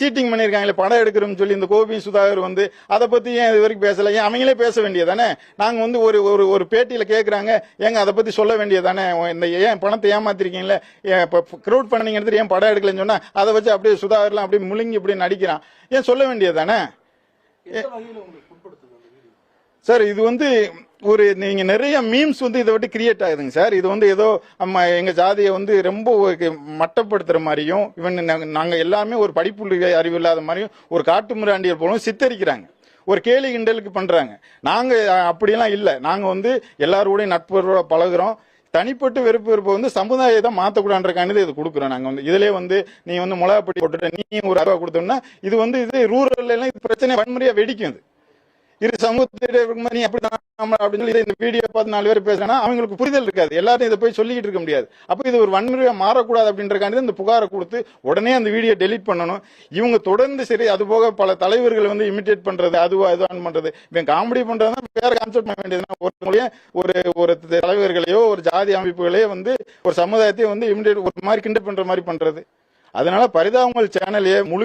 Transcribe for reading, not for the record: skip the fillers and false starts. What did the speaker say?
Seating பண்ணிருக்காங்களே படம் எடுக்கிறோம்னு சொல்லி இந்த கோபி சுதாகர் வந்து அதை பத்தி ஏன் இது வரைக்கும் பேசல? ஏன் அவங்களே பேச வேண்டியதானே? நாங்க வந்து ஒரு ஒரு ஒரு பேட்டியில கேட்கறாங்க, ஏங்க அதை பத்தி சொல்ல வேண்டியதானே? இந்த ஏன் பணத்தை ஏமாத்திருக்கீங்களே, கிரௌட் பண்ணீங்க ஏன் படம் எடுக்கலன்னு சொன்னா அதை வச்சு அப்படியே சுதாகர்லாம் அப்படியே முழுங்கி இப்படி நடிக்கிறான், ஏன் சொல்ல வேண்டியதானே? சார் இது வந்து ஒரு நீங்க நிறைய மீம்ஸ் வந்து இதை விட்டு கிரியேட் ஆகுதுங்க சார். இது வந்து ஏதோ நம்ம எங்க ஜாதியை வந்து ரொம்ப மட்டப்படுத்துற மாதிரியும், இவன் நாங்க எல்லாமே ஒரு படிப்புள்ள அறிவு இல்லாத மாதிரியும் ஒரு காட்டு மிராண்டியர் போலும் சித்தரிக்கிறாங்க, ஒரு கேலி கிண்டலுக்கு பண்றாங்க. நாங்க அப்படியெல்லாம் இல்லை. நாங்க வந்து எல்லாரோடையும் நட்புறவோட பழகுறோம். தனிப்பட்டு வெறுப்பு வந்து சமுதாயத்தை மாற்றக்கூடாதுன்றக்கானது இது கொடுக்குறோம். நாங்கள் வந்து இதுலேயே வந்து நீ வந்து மிளகாப்பட்டி போட்டுட்டு நீ ஒரு ரூபா கொடுத்தோம்னா இது வந்து இது ரூரல் எல்லாம் இது பிரச்சனை வன்முறையா வெடிக்கும். இரு சமூகத்திட்ட நீ அப்படிதான் அப்படின்னு சொல்லி இந்த வீடியோ பார்த்து 4 பேர் பேசுறேன்னா அவங்களுக்கு புரிதல் இருக்காது. எல்லாரும் இதை போய் சொல்லிக்கிட்டு இருக்க முடியாது. அப்ப இது ஒரு வன்முறையா மாறக்கூடாது அப்படின்றக்காண்டி இந்த புகாரை கொடுத்து உடனே அந்த வீடியோ டெலீட் பண்ணணும். இவங்க தொடர்ந்து சரி அது போக பல தலைவர்கள் வந்து இமிட்டேட் பண்றது, அதுவா இதுவான் பண்றது, இவன் காமெடி பண்றதுனா வேற கான்செப்ட் பண்ண வேண்டியதுன்னா ஒரு ஒரு தலைவர்களையோ ஒரு ஜாதி அமைப்புகளையோ வந்து ஒரு சமுதாயத்தையும் வந்து இமிட்டேட் ஒரு மாதிரி கிண்டல் பண்ற மாதிரி பண்றது. அதனால பரிதாபங்கள் சேனலையே முழு